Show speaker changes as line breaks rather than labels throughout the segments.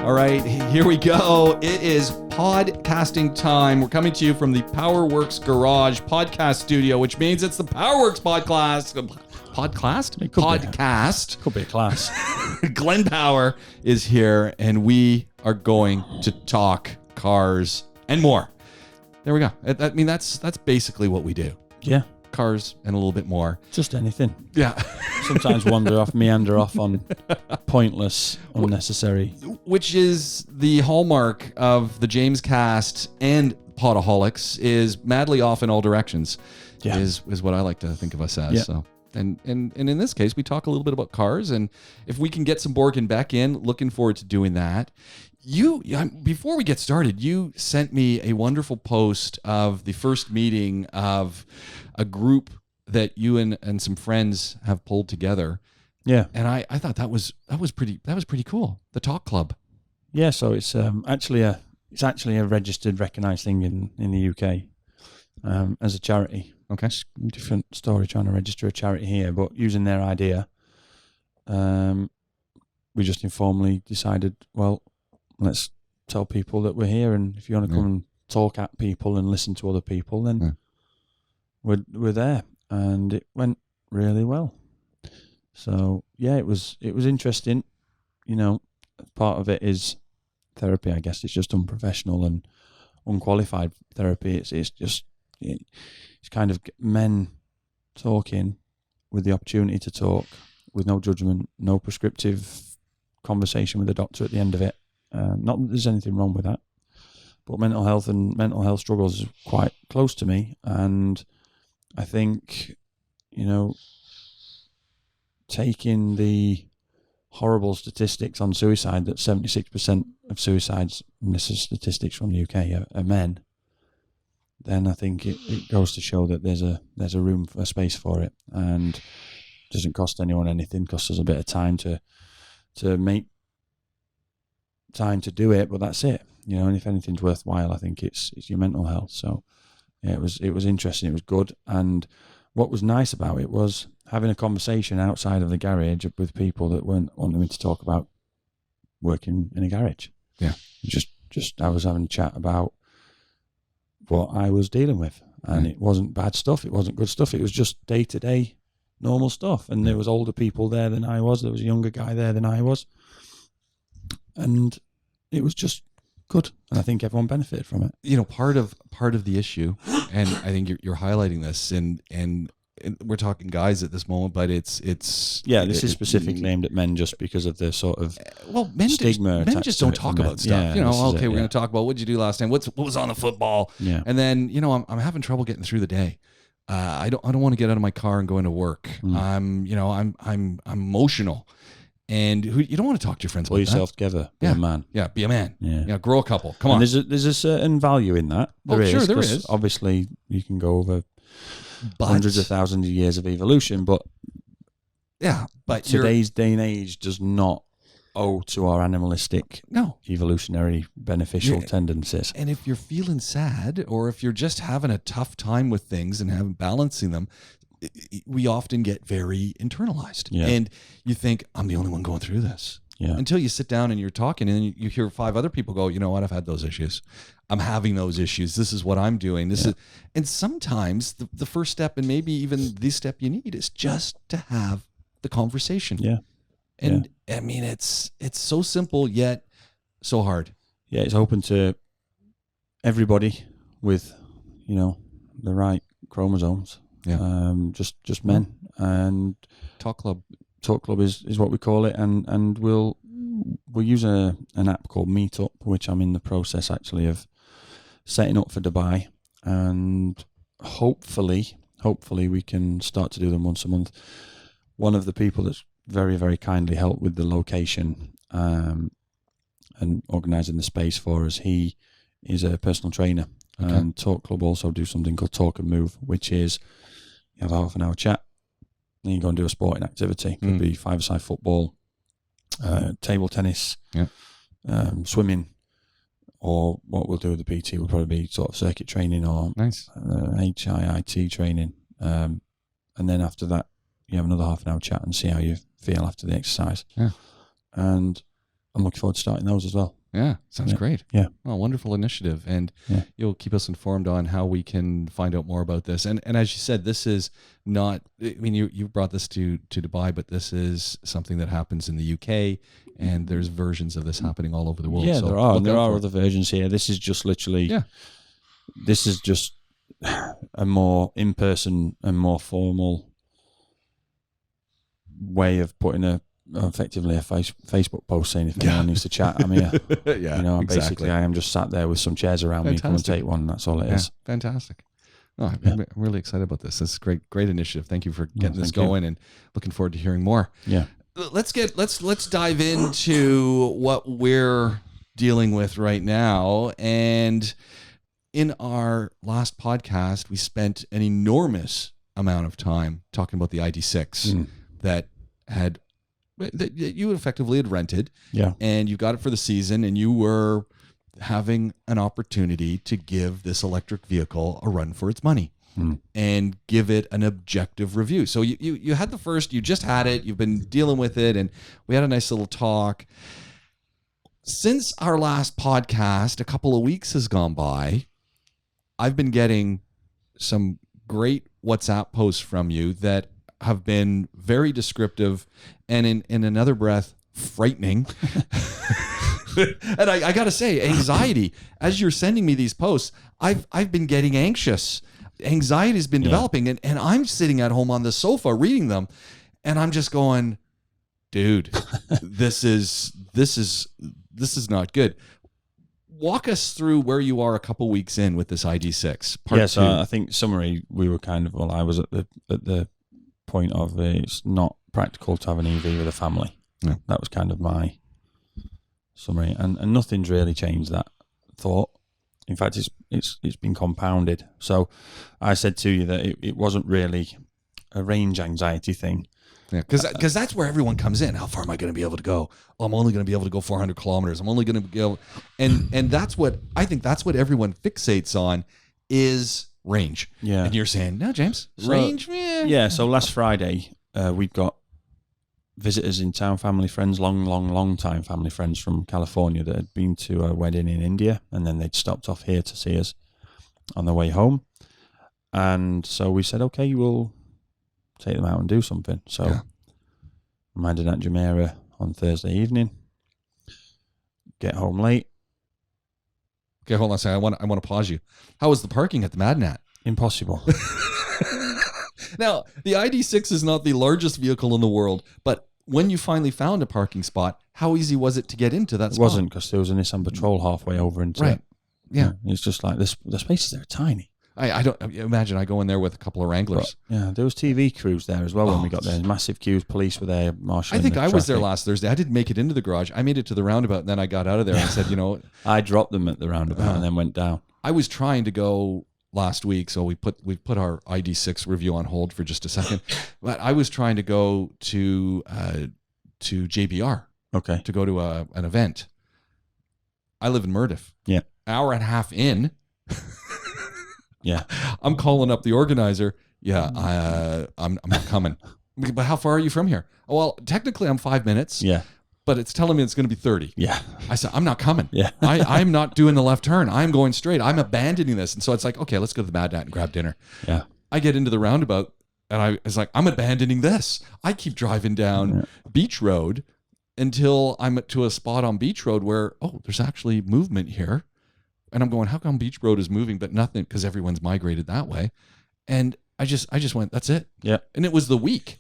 All right, here we go. It is podcasting time. We're coming to you from the PowerWorks Garage podcast studio, which means it's the PowerWorks podcast. Podcast?
It could
Podcast.
Could be a class.
Glenn Power is here, and we are going to talk cars and more. There we go. I mean, that's basically what we do.
Yeah.
Cars and a little bit more.
Just anything.
Yeah.
Sometimes meander off on pointless, unnecessary.
Which is the hallmark of the James Cast and Podaholics, is madly off in all directions.
Yeah.
Is what I like to think of us as.
Yeah.
So. And in this case, we talk a little bit about cars, and if we can get some Borg and Beck in, looking forward to doing that. Before we get started, you sent me a wonderful post of the first meeting of a group that you and some friends have pulled together.
Yeah,
and I thought that was pretty cool. The Talk Club.
Yeah, so it's actually a registered, recognised thing in the UK as a charity.
Okay.
It's a different story trying to register a charity here, but using their idea, we just informally decided, well, let's tell people that we're here, and if you want to come and talk at people and listen to other people, then we're there. And it went really well. So yeah, it was interesting. You know, part of it is therapy. I guess it's just unprofessional and unqualified therapy. It's kind of men talking with the opportunity to talk with no judgment, no prescriptive conversation with the doctor at the end of it. Not that there's anything wrong with that, but mental health and mental health struggles is quite close to me. And I think, you know, taking the horrible statistics on suicide, that 76% of suicides, and this is statistics from the UK, are men, then I think it goes to show that there's a room, a space for it, and it doesn't cost anyone anything. It costs us a bit of time to make time to do it, but that's it. You know, and if anything's worthwhile, I think it's your mental health. So yeah, it was interesting. It was good, and what was nice about it was having a conversation outside of the garage with people that weren't wanting me to talk about working in a garage.
Yeah,
just I was having a chat about what I was dealing with, and it wasn't bad stuff, it wasn't good stuff, it was just day-to-day normal stuff. And there was older people there than I was, there was a younger guy there than I was, and it was just good, and I think everyone benefited from it.
You know, part of the issue, and I think you're highlighting this, and we're talking guys at this moment, but it's
this is specifically aimed at men, just because of the sort of stigma.
Men just don't talk about stuff.
Yeah,
you know, okay, we're going to talk about what did you do last time? What was on the football?
Yeah,
and then I'm having trouble getting through the day. I don't want to get out of my car and go into work. I'm emotional, and you don't want to talk to your friends.
Pull yourself together. Be a man.
Yeah, be a man.
Yeah,
grow a couple. Come on.
There's a certain value in that. There is. Obviously, you can go over hundreds of thousands of years of evolution, but today's day and age does not owe to our animalistic, evolutionary beneficial tendencies.
And if you're feeling sad, or if you're just having a tough time with things and balancing them, we often get very internalized.
Yeah.
And you think, I'm the only one going through this.
Yeah.
Until you sit down and you're talking, and you hear 5 other people go, you know what, I've had those issues. I'm having those issues. This is what I'm doing. And sometimes the first step, and maybe even the step you need, is just to have the conversation.
Yeah.
And I mean, it's so simple yet so hard.
Yeah, it's open to everybody with, you know, the right chromosomes.
Yeah.
Just men. And
Talk Club
is what we call it, and we'll use an app called Meetup, which I'm in the process actually of setting up for Dubai, and hopefully we can start to do them once a month. One of the people that's very, very kindly helped with the location and organising the space for us, he is a personal trainer.
Okay.
And Talk Club also do something called Talk and Move, which is you have a half an hour chat, then you go and do a sporting activity. Could be 5-a-side football, table tennis, swimming, or what we'll do with the PT will probably be sort of circuit training or HIIT training. And then after that, you have another half an hour chat and see how you feel after the exercise.
Yeah.
And I'm looking forward to starting those as well.
Yeah, sounds great.
Yeah.
Oh, wonderful initiative. And you'll keep us informed on how we can find out more about this. And as you said, this is not, I mean, you brought this to Dubai, but this is something that happens in the UK, and there's versions of this happening all over the world.
Yeah,
so
there are. And there are
it.
other versions here. This is just literally, this is just a more in-person and more formal way of putting effectively a Facebook post saying if anyone needs to chat, I'm here. Basically I am just sat there with some chairs around me. Come and take one. That's all it is.
Fantastic. Oh, I'm really excited about this. This is great initiative. Thank you for getting this going, and looking forward to hearing more.
Yeah.
Let's dive into what we're dealing with right now. And in our last podcast, we spent an enormous amount of time talking about the ID6 that you effectively had rented, and you got it for the season, and you were having an opportunity to give this electric vehicle a run for its money and give it an objective review. So you had the first, you just had it, you've been dealing with it, and we had a nice little talk. Since our last podcast, a couple of weeks has gone by. I've been getting some great WhatsApp posts from you that have been very descriptive and in another breath, frightening. And I got to say, anxiety, as you're sending me these posts, I've been getting anxious. Anxiety has been developing, and I'm sitting at home on the sofa reading them, and I'm just going, dude, this is not good. Walk us through where you are a couple weeks in with this ID6 part 2.
I think summary, we were I was at the point of it's not practical to have an EV with a family.
Yeah.
That was kind of my summary, and nothing's really changed that thought. In fact, it's been compounded. So I said to you that it wasn't really a range anxiety thing.
Yeah, because that's where everyone comes in. How far am I going to be able to go? Oh, I'm only going to be able to go 400 kilometers. I'm only going to go, and that's what I think. That's what everyone fixates on is range.
Yeah,
and you're saying no, James, range.
Yeah. So last Friday, we've got visitors in town, family friends, long time family friends from California that had been to a wedding in India, and then they'd stopped off here to see us on their way home. And so we said, okay, we'll take them out and do something. So I'm heading at Jumeirah on Thursday evening. Get home late.
Okay, hold on a second. I want to pause you. How was the parking at the Madnat?
Impossible.
Now, the ID6 is not the largest vehicle in the world, but when you finally found a parking spot, how easy was it to get into that spot?
It wasn't, because there was a Nissan Patrol halfway over into it.
Yeah.
It's just like the spaces there are tiny.
I don't imagine I go in there with a couple of Wranglers.
But, there was TV crews there as well when we got there. Massive queues, police were there, marshalling.
I think I was there last Thursday. I didn't make it into the garage. I made it to the roundabout, and then I got out of there and said,
I dropped them at the roundabout and then went down.
I was trying to go last week, so we put our ID6 review on hold for just a second. But I was trying to go to JBR, to go to an event. I live in Murdiff.
Yeah,
hour and a half in.
Yeah,
I'm calling up the organizer. Yeah, I'm not coming. But how far are you from here? Well, technically I'm 5 minutes.
Yeah.
But it's telling me it's going to be 30.
Yeah.
I said, I'm not coming.
Yeah.
I'm not doing the left turn. I'm going straight. I'm abandoning this. And so it's like, okay, let's go to the Madnat and grab dinner.
Yeah.
I get into the roundabout and I was like, I'm abandoning this. I keep driving down Beach Road until I'm to a spot on Beach Road where, there's actually movement here. And I'm going, how come Beach Road is moving but nothing? Because everyone's migrated that way. And I just went, that's it.
Yeah.
And it was the week.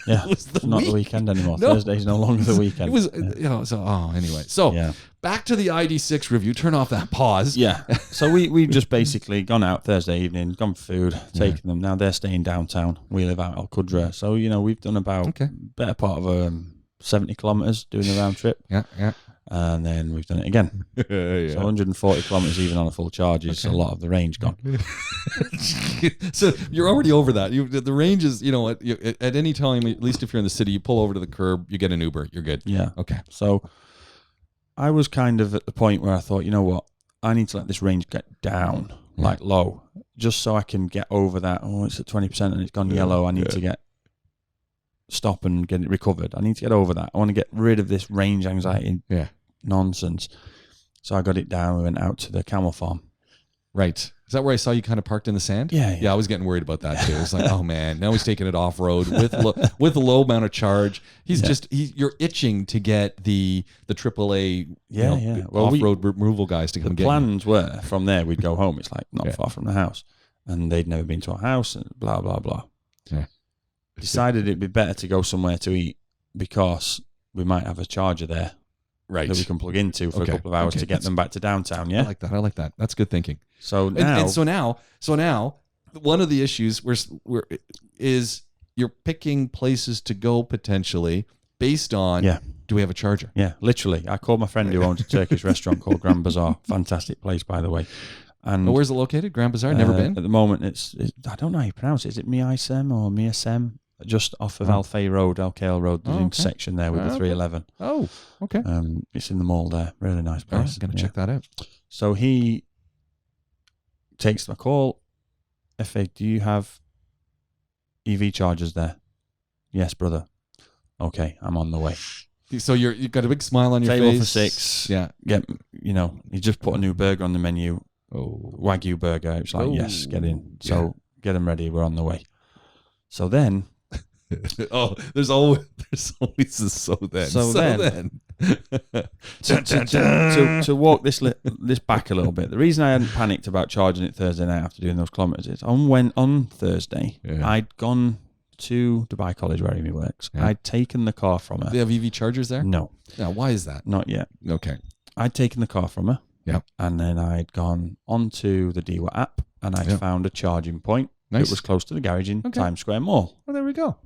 Yeah.
It was the
not
week.
the weekend anymore. No. Thursday's no longer the weekend.
It was, anyway. So back to the ID6 review. Turn off that pause.
Yeah. So we just basically gone out Thursday evening, gone for food, taken them. Now they're staying downtown. We live out Al Qudra. So, we've done about better part of 70 kilometers doing the round trip.
Yeah.
And then we've done it again. So 140 kilometers even on a full charge is a lot of the range gone.
So you're already over that. The range is, at any time, at least if you're in the city, you pull over to the curb, you get an Uber, you're good.
Yeah.
Okay.
So I was kind of at the point where I thought, you know what, I need to let this range get down, like low, just so I can get over that. Oh, it's at 20% and it's gone yellow. I need to get stop and get it recovered. I need to get over that. I want to get rid of this range anxiety nonsense. So I got it down. We went out to the camel farm.
Right. Is that where I saw you kind of parked in the sand?
Yeah.
I was getting worried about that too. It's like, oh man, now he's taking it off road with a low amount of charge. You're itching to get the AAA off road removal guys to come get you.
The plans were from there we'd go home. It's like not far from the house, and they'd never been to a house and blah blah blah. Yeah. Decided it'd be better to go somewhere to eat because we might have a charger there. Right. That we can plug into for a couple of hours to get them back to downtown. Yeah.
I like that. That's good thinking.
So now,
so now, one of the issues is you're picking places to go potentially based on do we have a charger?
Yeah, literally. I called my friend who owns a Turkish restaurant called Grand Bazaar. Fantastic place, by the way. And
where's it located? Grand Bazaar? Never been?
At the moment, it's I don't know how you pronounce it. Is it Miasem or Miasem? Just off of Alfay Road, Alkale Road, there's an intersection there with the 311.
Oh, okay.
It's in the mall there. Really nice place.
I'm going to check that out.
So he takes my call. FA, do you have EV chargers there? Yes, brother. Okay, I'm on the way.
So you've got a big smile on your
Table
face.
for 6.
Yeah.
He just put a new burger on the menu. Oh, Wagyu burger. It's like, yes, get in. So get them ready. We're on the way. So then...
there's always a so then.
To walk this back a little bit, the reason I hadn't panicked about charging it Thursday night after doing those kilometres is on Thursday I'd gone to Dubai College where Amy works. I'd taken the car from her.
They have EV chargers there?
No.
Why is that?
Not yet.
Okay.
I'd taken the car from her.
Yep.
And then I'd gone onto the Dewa app and I'd found a charging point. Nice. It was close to the garage in Times Square Mall.
Well, there we go.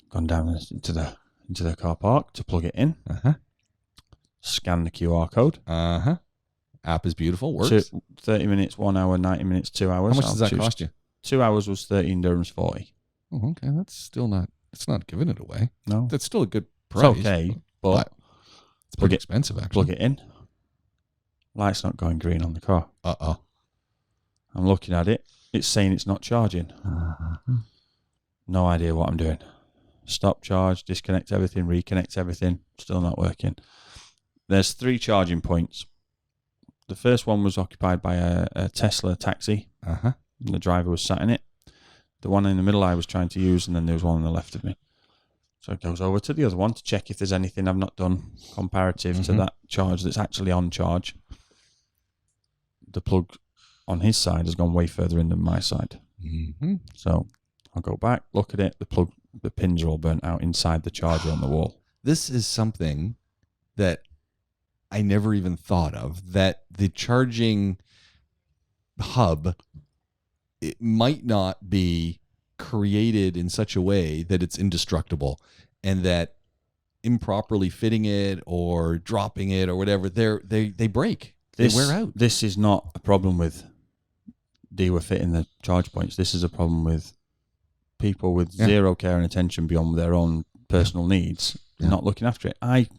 Gone down into the car park to plug it in. Scan the QR code.
App is beautiful. Works.
30 minutes, 1 hour, 90 minutes, 2 hours.
How much does that cost you?
2 hours was 13 dirhams 40.
Oh, okay. That's still not. It's not giving it away.
No,
that's still a good price.
It's okay, but
it's pretty expensive. Actually,
plug it in. Light's not going green on the car. I'm looking at it. It's saying it's not charging. No idea what I'm doing. Stop charge, disconnect everything, reconnect everything. Still not working. There's 3 charging points. The first one was occupied by a Tesla taxi. The driver was sat in it. The one in the middle I was trying to use, and then there was one on the left of me. So it goes over to the other one to check if there's anything I've not done comparative to that charge that's actually on charge. The plug on his side has gone way further in than my side. So I'll go back, look at it. The pins are all burnt out inside the charger on the wall.
This is something that I never even thought of, that the charging hub, it might not be created in such a way that it's indestructible, and that improperly fitting it or dropping it or whatever, they break. They wear out.
This is not a problem with Dewa fitting the charge points. This is a problem with people with zero care and attention beyond their own personal needs, not looking after it. I'd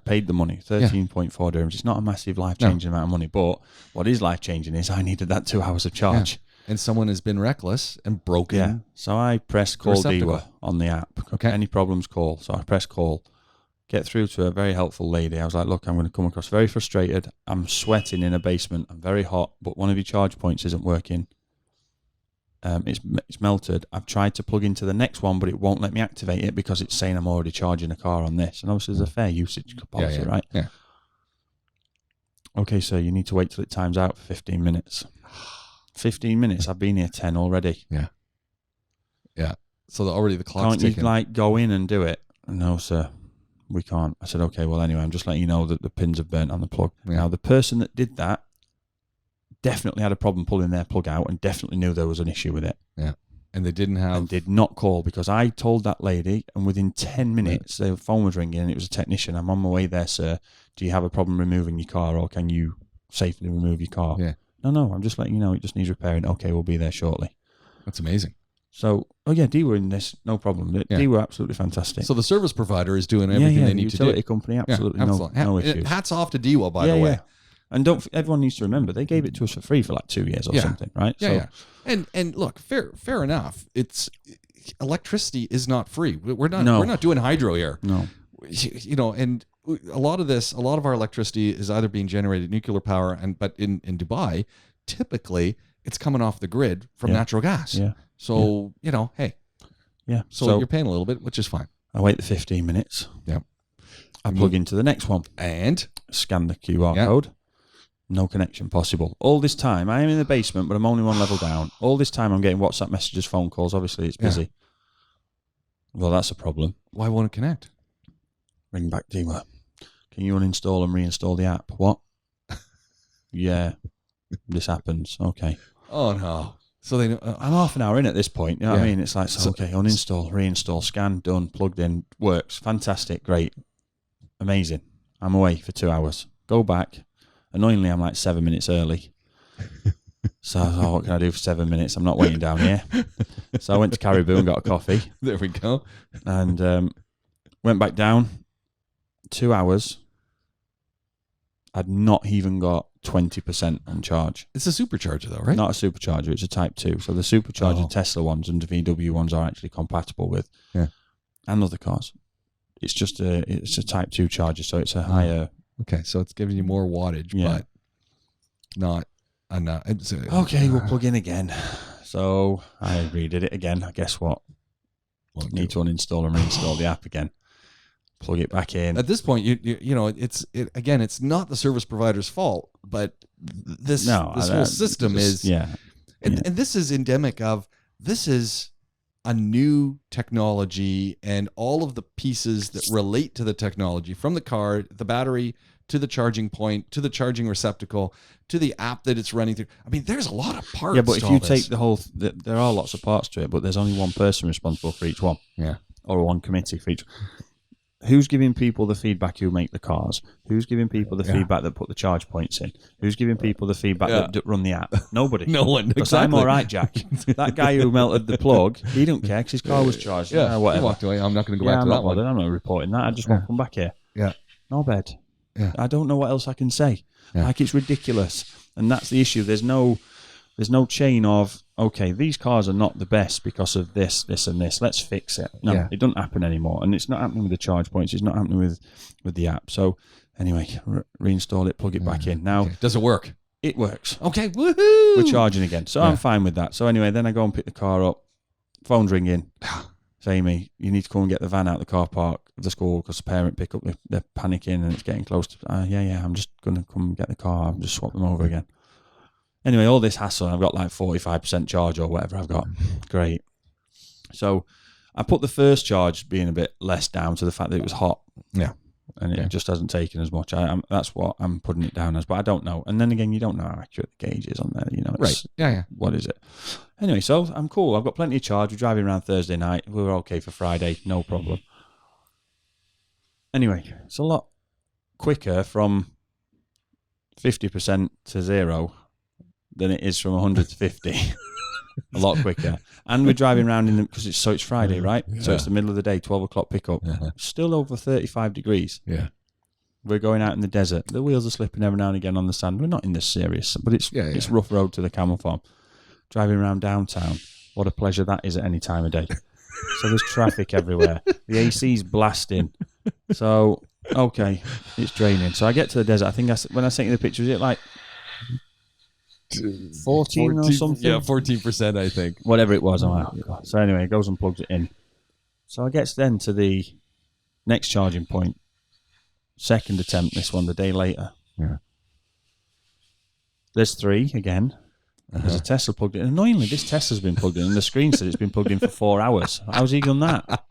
paid the money, 13.4 dirhams. It's not a massive life-changing amount of money, but what is life-changing is I needed that 2 hours of charge.
And someone has been reckless and broken.
Yeah. So I pressed call Dewa on the app.
Okay.
Any problems, call. So I press call, get through to a very helpful lady. I was like, look, I'm going to come across very frustrated. I'm sweating in a basement. I'm very hot, but one of your charge points isn't working. It's melted. I've tried to plug into the next one, but it won't let me activate it because it's saying I'm already charging a car on this. And obviously there's a fair usage policy, right?
Yeah.
Okay, so you need to wait till it times out for 15 minutes. 15 minutes? I've been here 10 already.
Yeah. So already the clock's
Can't
ticking.
you go in and do it? No, sir. We can't. I said, okay, well, anyway, I'm just letting you know that the pins have burnt on the plug. Yeah. Now, the person that did that definitely had a problem pulling their plug out and definitely knew there was an issue with it.
Yeah. And they did
not call, because I told that lady, and within 10 minutes, the phone was ringing and it was a technician. I'm on my way there, sir. Do you have a problem removing your car, or can you safely remove your car?
Yeah.
No, I'm just letting you know it just needs repairing. Okay, we'll be there shortly.
That's amazing.
So, Dewa in this, no problem. Dewa absolutely fantastic.
So the service provider is doing everything they need to do.
Utility company, absolutely no issues.
Hats off to Dewa, by the way. Yeah.
And everyone needs to remember, they gave it to us for free for like 2 years or something, right?
Yeah. And look, fair enough. electricity is not free. We're
No.
not doing hydro here.
No.
And a lot of our electricity is either being generated nuclear power, but in Dubai, typically it's coming off the grid from natural gas.
Yeah.
So, hey.
Yeah.
So you're paying a little bit, which is fine.
I wait the 15 minutes.
Yeah.
I plug into the next one.
And
scan the QR code. No connection possible. All this time, I am in the basement, but I'm only one level down. All this time, I'm getting WhatsApp messages, phone calls. Obviously, it's busy. Well, that's a problem.
Why won't it connect?
Ring back dealer. Can you uninstall and reinstall the app? What? Yeah, this happens. Okay.
Oh, no. So they know.
I'm half an hour in at this point. You know what I mean? It's like, okay, uninstall, reinstall, scan, done, plugged in, works. Fantastic, great, amazing. I'm away for 2 hours. Go back. Annoyingly, I'm like 7 minutes early. So what can I do for 7 minutes? I'm not waiting down here. So I went to Caribou and got a coffee.
There we go.
And went back down. 2 hours. I'd not even got 20% on charge.
It's a supercharger though, right?
Not a supercharger, it's a Type 2. So the supercharger Tesla ones and the VW ones are actually compatible with.
Yeah.
And other cars. It's just a Type 2 charger, so it's a higher...
Okay, so it's giving you more wattage, but not enough.
Okay, we'll plug in again. So I redid it again. Guess what? Need to uninstall and reinstall the app again. Plug it back in.
At this point, it's not the service provider's fault, but this whole system is. And this is endemic of, this is a new technology, and all of the pieces that relate to the technology, from the car, the battery, to the charging point, to the charging receptacle, to the app that it's running through. I mean, there's a lot of parts.
Yeah, but if you take the whole, there are lots of parts to it, but there's only one person responsible for each one.
Yeah.
Or one committee for each. Who's giving people the feedback who make the cars? Who's giving people the feedback that put the charge points in? Who's giving people the feedback that run the app? Nobody.
No one.
Because I'm all right, Jack. That guy who melted the plug, he don't care because his car was charged.
Yeah,
whatever.
He walked away. I'm not going to go back to that one.
I'm not reporting that. I just want to come back here.
Yeah.
No bed.
Yeah.
I don't know what else I can say.
Yeah.
Like, it's ridiculous. And that's the issue. There's no chain of, okay, these cars are not the best because of this, this, and this. Let's fix it. No, it doesn't happen anymore. And it's not happening with the charge points. It's not happening with the app. So anyway, reinstall it, plug it back in. Now,
does it work?
It works.
Okay, woohoo!
We're charging again. So I'm fine with that. So anyway, then I go and pick the car up. Phone's ringing. It's Amy, you need to come and get the van out of the car park of the school because the parent pick up, they're panicking and it's getting close to, I'm just going to come and get the car. I'll just swap them over again. Anyway, all this hassle, I've got like 45% charge or whatever I've got. Great. So I put the first charge being a bit less down to the fact that it was hot.
Yeah.
And it just hasn't taken as much. That's what I'm putting it down as, but I don't know. And then again, you don't know how accurate the gauge is on there.
Right. Yeah.
What is it? Anyway, so I'm cool. I've got plenty of charge. We're driving around Thursday night. We were okay for Friday. No problem. Anyway, it's a lot quicker from 50% to 0 than it is from 100 to 50. A lot quicker. And we're driving around because it's Friday, right? Yeah. So it's the middle of the day, 12 o'clock pickup. Still over 35 degrees.
Yeah.
We're going out in the desert. The wheels are slipping every now and again on the sand. We're not in this serious, but it's rough road to the camel farm. Driving around downtown. What a pleasure that is at any time of day. So there's traffic everywhere. The AC's blasting. So, okay, it's draining. So I get to the desert. I think when I sent you the picture, was it like 14 or something?
Yeah, 14%, I think.
Whatever it was. I'm like, oh, God. So anyway, it goes and plugs it in. So I get then to the next charging point. Second attempt, this one, the day later.
Yeah.
There's 3 again. There's a Tesla plugged in. Annoyingly, this Tesla's been plugged in, and the screen says it's been plugged in for 4 hours. How's he done that?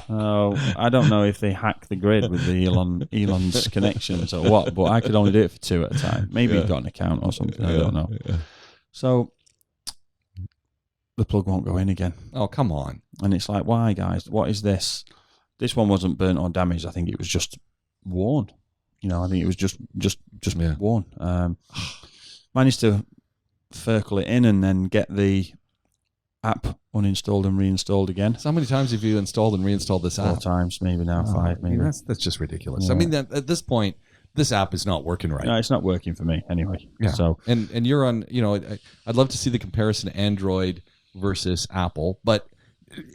I don't know if they hack the grid with the Elon's connections or what, but I could only do it for 2 at a time. Maybe he got an account or something. I don't know. Yeah. So the plug won't go in again.
Oh, come on.
And it's like, why, guys? What is this? This one wasn't burnt or damaged. I think it was just worn. I think it was just worn. Managed to circle it in and then get the app uninstalled and reinstalled again.
So how many times have you installed and reinstalled this app?
4 times, maybe now, 5, maybe.
That's just ridiculous. Yeah. I mean, at this point, this app is not working right.
No, it's not working for me anyway.
Yeah.
So
and you're on. I'd love to see the comparison to Android versus Apple, but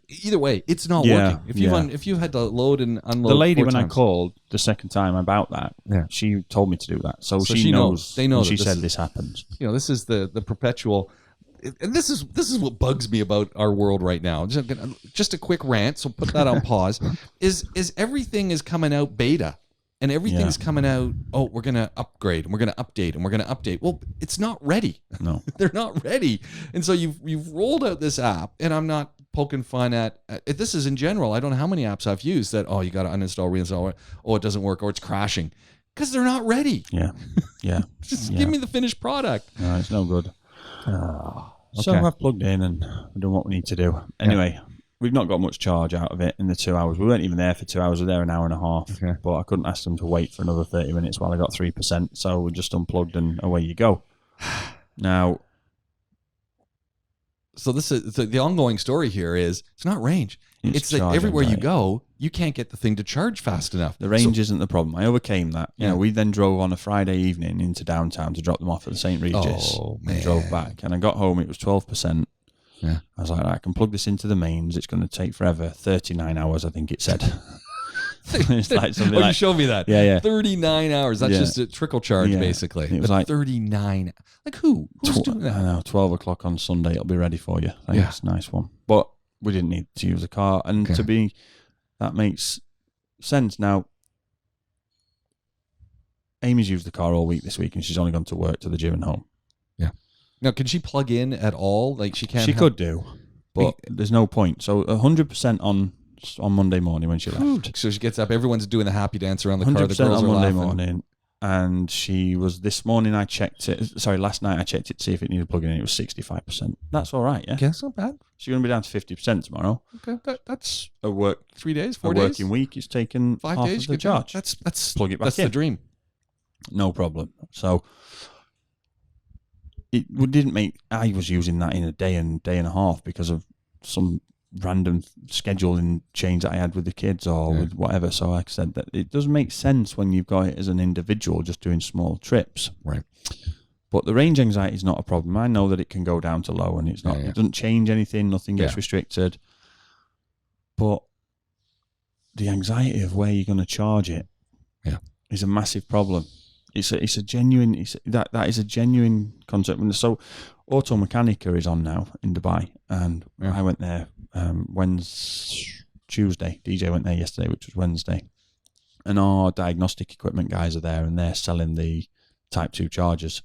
either way, it's not
Yeah,
working. If you had to load and unload,
the lady
4
when I
times,
called the second time about that,
Yeah.
she told me to do that. So
So
she knows.
they know
and
that
she
this
said
is-
this happens.
this is the perpetual. And this is what bugs me about our world right now. Just a quick rant, so put that on pause. Is everything is coming out beta, and everything's coming out. Oh, we're gonna upgrade, and we're gonna update, and we're gonna update. Well, it's not ready.
No.
They're not ready. And so you've rolled out this app, and I'm not poking fun at this is in general. I don't know how many apps I've used that. Oh, you got to uninstall, reinstall it. Oh, it doesn't work, or it's crashing because they're not ready.
Yeah.
Just give me the finished product.
No, it's no good. So
Okay.
I've plugged in and we've done what we need to do. Anyway, we've not got much charge out of it in the 2 hours. We weren't even there for 2 hours. We were there an hour and a half.
Okay.
But I couldn't ask them to wait for another 30 minutes while I got 3%. So we just unplugged and away you go. Now,
So this is the ongoing story here is it's not range. It's that
charge
everywhere you
anxiety.
go, you can't get the thing to charge fast enough.
The range isn't the problem. I overcame that. You
Yeah.
know, we then drove on a Friday evening into downtown to drop them off at the St. Regis.
Oh,
And
man.
drove back. And I got home, it was 12%.
Yeah.
I was like, I can plug this into the mains. It's going to take forever. 39 hours, I think it said. It's like something
You
like,
showed me that.
Yeah.
39 hours. That's
Yeah.
just a trickle charge,
Yeah.
basically.
It was
But
like
39. Like who? Who's doing
I
that?
know, 12 o'clock on Sunday, it'll be ready for you. Thanks, nice one. But we didn't need to use the car. And that makes sense. Now, Amy's used the car all week this week and she's only gone to work, to the gym and home.
Yeah. Now, can she plug in at all? Like she can't.
She could do, but there's no point. So 100% on Monday morning when she left.
So she gets up. Everyone's doing the happy dance around the car. The
100%
girls
on
are
Monday
laughing.
morning. And she was, this morning I checked it. Sorry, last night I checked it to see if it needed plugging in. It was 65%. That's all right, yeah?
Okay, that's not bad.
She's going to be down to 50% tomorrow.
Okay, that's
A work
3 days,
a
4 days,
working week is taken
5
half
days.
of the charge.
That's
Plug it back
That's
in.
the dream.
No problem. So it didn't make. I was using that in a day and a half because of some random scheduling change that I had with the kids or with whatever. So like I said, that it does make sense when you've got it as an individual just doing small trips.
Right.
But the range anxiety is not a problem. I know that it can go down to low and it's not. It doesn't change anything. Nothing gets restricted. But the anxiety of where you're going to charge it is a massive problem. It's a genuine. That is a genuine concept. So, Auto Mechanica is on now in Dubai, and I went there Tuesday. DJ went there yesterday, which was Wednesday, and our diagnostic equipment guys are there, and they're selling the Type 2 chargers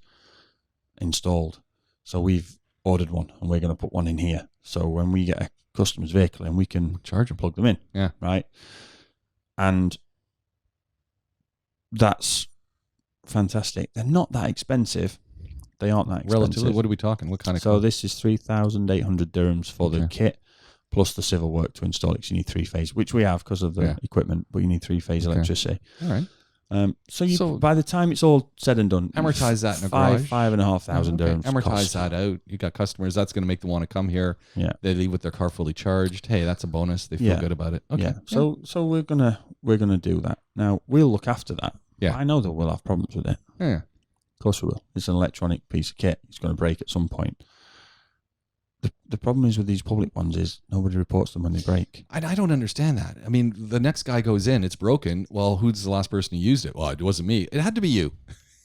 installed. So we've ordered one, and we're going to put one in here. So when we get a customer's vehicle, and we can charge and plug them in.
Yeah.
Right. And that's fantastic. They're not that expensive. They aren't that expensive.
Relatively, what are we talking? What kind of?
So this is 3,800 dirhams for the kit, plus the civil work to install it. So you need 3-phase, which we have because of the equipment, but you need 3-phase electricity.
All right.
So by the time it's all said and done,
amortize that in a garage.
5,500 dirhams.
Amortize
cost.
that out. You got customers. That's going to make them want to come here.
Yeah.
They leave with their car fully charged. Hey, that's a bonus. They feel good about it. Okay.
Yeah. So we're gonna do that. Now we'll look after that.
Yeah.
I know that we'll have problems with it.
Yeah.
Of course we will. It's an electronic piece of kit. It's going to break at some point. The problem is with these public ones is nobody reports them when they break.
I don't understand that. I mean, the next guy goes in, it's broken. Well, who's the last person who used it? Well, it wasn't me. It had to be you.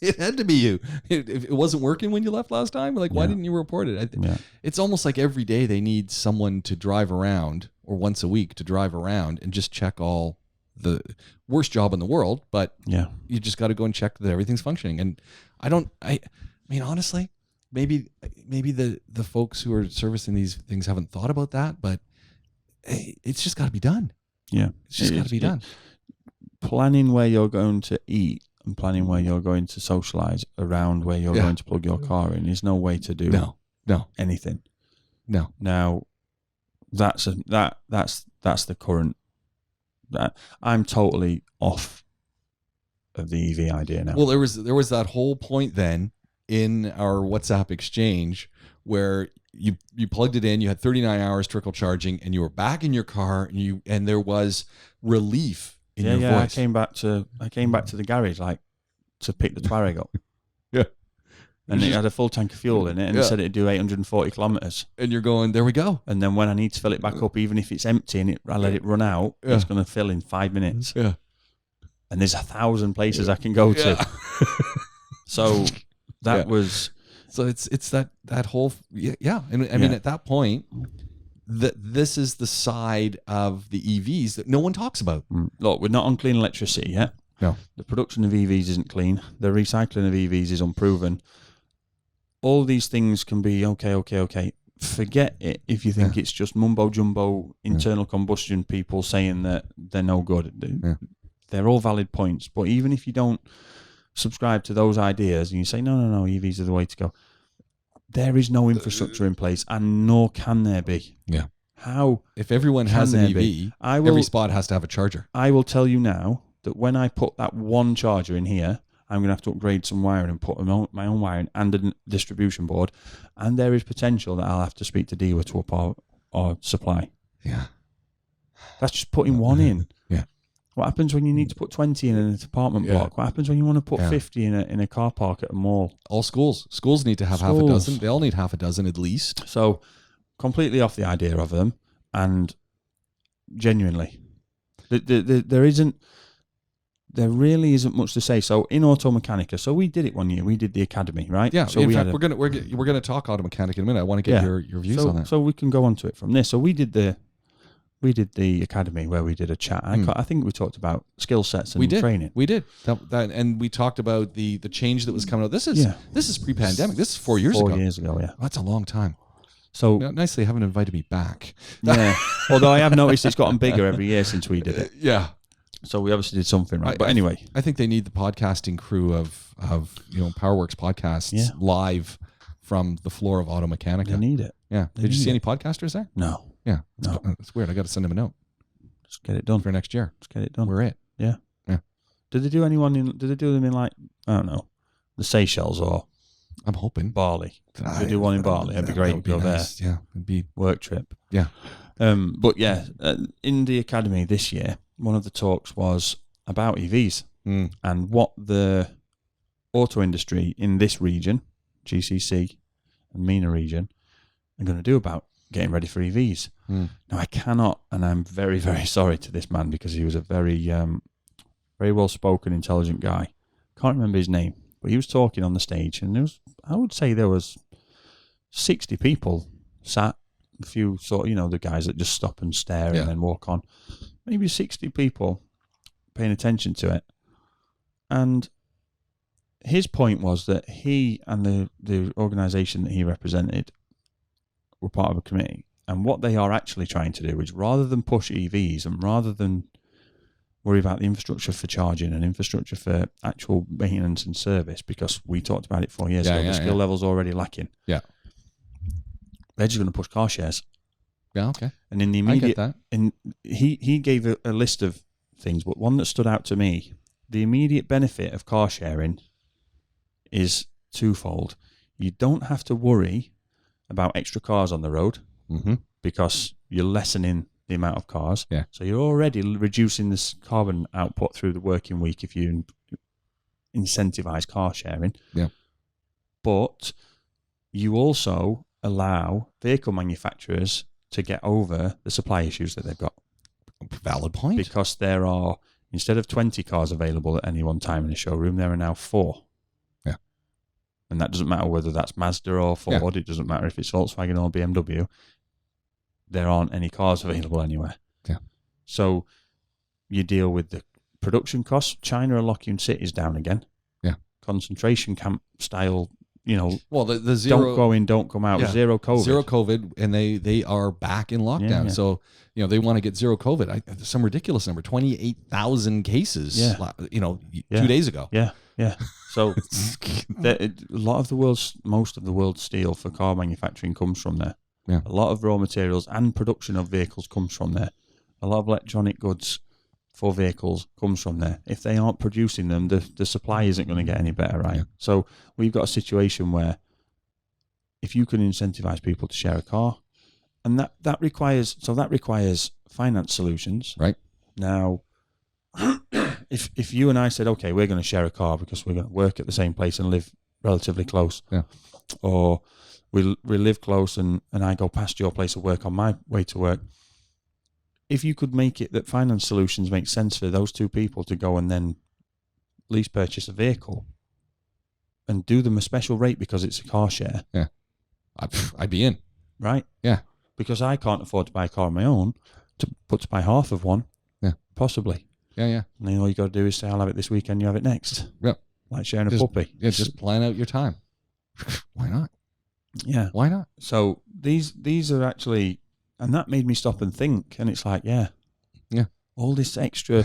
It had to be you. If it wasn't working when you left last time, like, why didn't you report it? It's almost like every day they need someone to drive around, or once a week to drive around and just check all the worst job in the world. But you just got to go and check that everything's functioning. And I mean, honestly, maybe the folks who are servicing these things haven't thought about that, but it's just got to be done.
Yeah.
It's just got to be done.
Planning where you're going to eat and planning where you're going to socialize around where you're going to plug your car in is no way to do anything.
No.
Now, that's the current. I'm totally off of the EV idea now.
Well, there was that whole point then in our WhatsApp exchange where you plugged it in, you had 39 hours trickle charging, and you were back in your car, and there was relief in your voice.
I came back to the garage like to pick the Touareg up.
Yeah.
And it had a full tank of fuel in it, and it said it'd do 840 kilometers.
And you're going, there we go.
And then when I need to fill it back up, even if it's empty and I let it run out, it's going to fill in 5 minutes.
Yeah.
And there's 1,000 places I can go to. So that was...
So it's that whole... Yeah. And I mean, at that point, this is the side of the EVs that no one talks about.
Look, we're not on clean electricity yet.
No.
The production of EVs isn't clean. The recycling of EVs is unproven. All these things can be okay. Forget it if you think it's just mumbo-jumbo internal combustion people saying that they're no good. They're all valid points. But even if you don't subscribe to those ideas and you say, no, EVs are the way to go, there is no infrastructure in place, and nor can there be.
Yeah.
How?
If everyone has an EV, every spot has to have a charger.
I will tell you now that when I put that one charger in here, I'm going to have to upgrade some wiring and put my own wiring and a distribution board. And there is potential that I'll have to speak to DEWA to up our supply.
Yeah.
That's just putting one in.
Yeah.
What happens when you need to put 20 in an apartment block? What happens when you want to put 50 in a car park at a mall?
All schools. Schools need to have half a dozen. They all need half a dozen at least.
So completely off the idea of them. And genuinely, there really isn't much to say. So in Auto Mechanica, so we did it one year. We did the academy, right?
Yeah.
So
in fact, we're gonna talk Auto Mechanica in a minute. I want to get your views on that.
So we can go on to it from this. So we did the academy where we did a chat. I think we talked about skill sets and training.
We did that, and we talked about the change that was coming out. This is pre-pandemic. This is 4 years ago.
4 years ago, yeah.
That's a long time.
So
nicely, haven't invited me back.
Yeah. Although I have noticed it's gotten bigger every year since we did it.
Yeah.
So we obviously did something right. But anyway,
I think they need the podcasting crew of PowerWorks podcasts live from the floor of Auto Mechanica.
They need it.
Yeah. Did you see any podcasters there?
No.
Yeah. It's weird. I got to send them a note.
Just get it done
for next year.
Just get it done.
We're it.
Yeah.
Yeah.
Did they do them in like, I don't know, the Seychelles or?
I'm hoping
Bali. If they do one in Bali, it'd be great to go
nice.
there.
Yeah. It'd be
work trip.
Yeah.
But yeah, in the academy this year, one of the talks was about EVs and what the auto industry in this region, GCC and MENA region, are going to do about getting ready for EVs. Now, I cannot, and I'm very, very sorry to this man because he was a very, very well-spoken, intelligent guy. Can't remember his name, but he was talking on the stage, and I would say there was 60 people sat, a few sort of, the guys that just stop and stare and then walk on. Maybe 60 people paying attention to it. And his point was that he and the organisation that he represented were part of a committee. And what they are actually trying to do is, rather than push EVs and rather than worry about the infrastructure for charging and infrastructure for actual maintenance and service, because we talked about it 4 years ago, the skill level's already lacking.
Yeah.
They're just going to push car shares.
Yeah, okay.
And in the immediate,
I get that.
He gave a list of things, but one that stood out to me, the immediate benefit of car sharing is twofold. You don't have to worry about extra cars on the road because you're lessening the amount of cars.
Yeah.
So you're already reducing this carbon output through the working week if you incentivize car sharing.
Yeah.
But you also allow vehicle manufacturers to get over the supply issues that they've got.
Valid point.
Because there are, instead of 20 cars available at any one time in a showroom, there are now 4.
Yeah.
And that doesn't matter whether that's Mazda or Ford. Yeah. It doesn't matter if it's Volkswagen or BMW. There aren't any cars available anywhere.
Yeah.
So you deal with the production costs. China are locking cities down again.
Yeah.
Concentration camp style,
well, the zero,
don't go in, don't come out. Yeah. Zero COVID,
and they are back in lockdown. Yeah. So they want to get zero COVID. Some ridiculous number, 28,000 cases.
Yeah.
2 days ago.
Yeah, yeah. So most of the world's steel for car manufacturing comes from there.
Yeah.
A lot of raw materials and production of vehicles comes from there. A lot of electronic goods for vehicles comes from there. If they aren't producing them, the supply isn't going to get any better, right? Yeah. So we've got a situation where if you can incentivize people to share a car, and that requires finance solutions.
Right.
Now, if you and I said, okay, we're going to share a car because we're going to work at the same place and live relatively close.
Yeah.
Or we live close and I go past your place of work on my way to work. If you could make it that finance solutions make sense for those two people to go and then lease purchase a vehicle and do them a special rate because it's a car share.
Yeah. I'd be in.
Right?
Yeah.
Because I can't afford to buy a car on my own, to buy half of one.
Yeah.
Possibly.
Yeah, yeah.
And then all you got to do is say, I'll have it this weekend, you have it next.
Yep.
Like sharing a puppy.
Yeah, just plan out your time. Why not?
Yeah.
Why not?
So these are actually, and that made me stop and think. And it's like, yeah. All this extra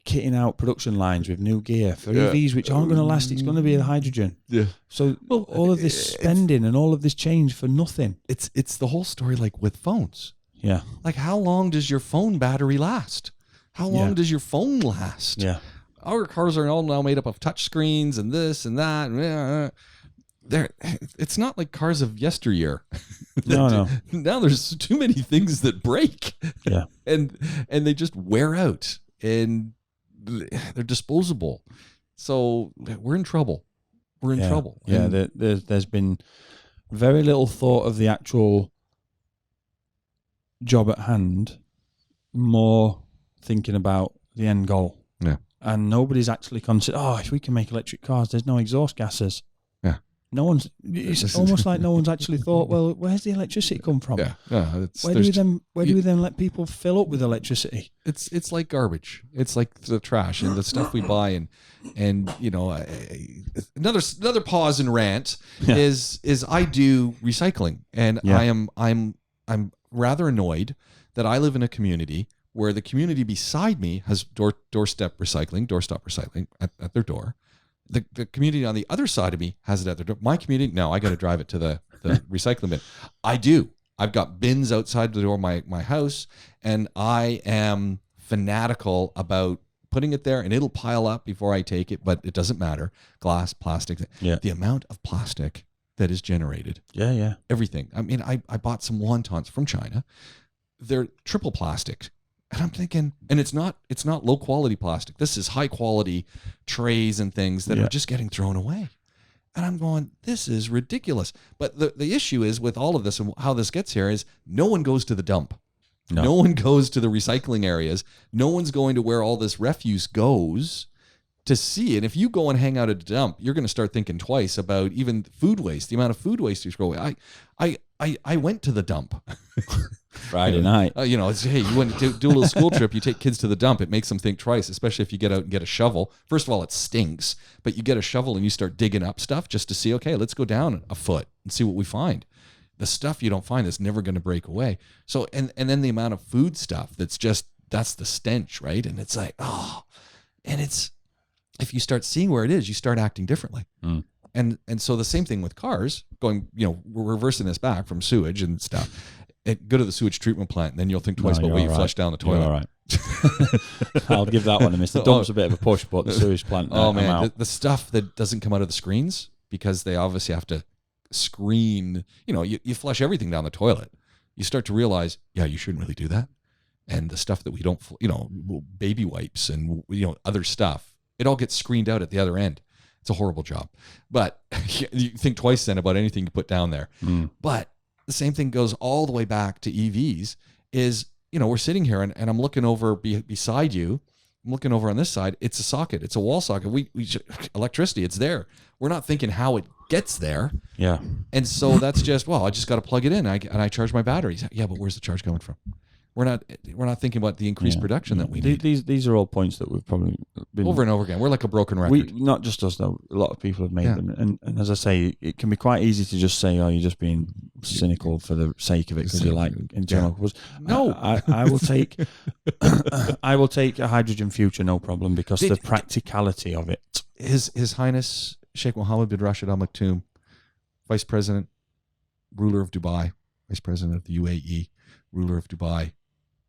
kitting out production lines with new gear for EVs, which aren't going to last. It's going to be a hydrogen.
Yeah.
So all of this spending and all of this change for nothing.
It's the whole story like with phones.
Yeah.
Like, how long does your phone battery last? How long does your phone last?
Yeah.
Our cars are all now made up of touch screens and this and that. It's not like cars of yesteryear.
No.
Now there's too many things that break.
Yeah.
and they just wear out and they're disposable. So we're in trouble. We're in trouble.
Yeah. There's been very little thought of the actual job at hand, more thinking about the end goal.
Yeah.
And nobody's actually considered, if we can make electric cars, there's no exhaust gases.
Yeah.
It's almost like no one's actually thought, well, where's the electricity come from?
Yeah.
Where do we then let people fill up with electricity?
It's like garbage. It's like the trash and the stuff we buy and you know, another pause and rant is I do recycling, and I'm rather annoyed that I live in a community where the community beside me has doorstop recycling at their door. The community on the other side of me has it at their door. My community, no, I got to drive it to the recycling bin. I do. I've got bins outside the door of my house, and I am fanatical about putting it there, and it'll pile up before I take it, but it doesn't matter. Glass, plastic.
Yeah.
The amount of plastic that is generated.
Yeah.
Everything. I mean, I bought some wontons from China. They're triple plastic. And I'm thinking, and it's not low quality plastic. This is high quality trays and things that are just getting thrown away. And I'm going, this is ridiculous. But the issue is with all of this and how this gets here is no one goes to the dump. No one goes to the recycling areas. No one's going to where all this refuse goes to see. And if you go and hang out at a dump, you're going to start thinking twice about even food waste, the amount of food waste you throw away. I went to the dump.
Friday night.
It's, hey, you went to do a little school trip, you take kids to the dump, it makes them think twice, especially if you get out and get a shovel. First of all, it stinks, but you get a shovel and you start digging up stuff just to see, okay, let's go down a foot and see what we find. The stuff you don't find is never going to break away. So, and then the amount of food stuff that's the stench, right? And it's like, and it's, if you start seeing where it is, you start acting differently.
Mm.
And so the same thing with cars, we're reversing this back from sewage and stuff. Go to the sewage treatment plant, and then you'll think twice about where you flush down the toilet.
You're all right. I'll give that one a miss. The dump's a bit of a push, but the sewage plant.
The stuff that doesn't come out of the screens, because they obviously have to screen. You flush everything down the toilet. You start to realize, you shouldn't really do that. And the stuff that we don't, baby wipes and other stuff, it all gets screened out at the other end. It's a horrible job, but you think twice then about anything you put down there.
Mm.
But the same thing goes all the way back to EVs is, we're sitting here and I'm looking over beside you. I'm looking over on this side. It's a socket. It's a wall socket. We electricity. It's there. We're not thinking how it gets there.
Yeah.
And so that's just, I just got to plug it in and I charge my batteries. Yeah. But where's the charge coming from? We're not thinking about the increased production that we need.
These are all points that we've probably been
over and over again. We're like a broken record.
Not just us though. A lot of people have made them, and as I say, it can be quite easy to just say, "Oh, you're just being cynical for the sake of it because you like in general." No, I will take, I will take a hydrogen future, no problem, because the practicality of it.
His Highness Sheikh Mohammed bin Rashid Al Maktoum, Vice President, ruler of Dubai, Vice President of the UAE, ruler of Dubai.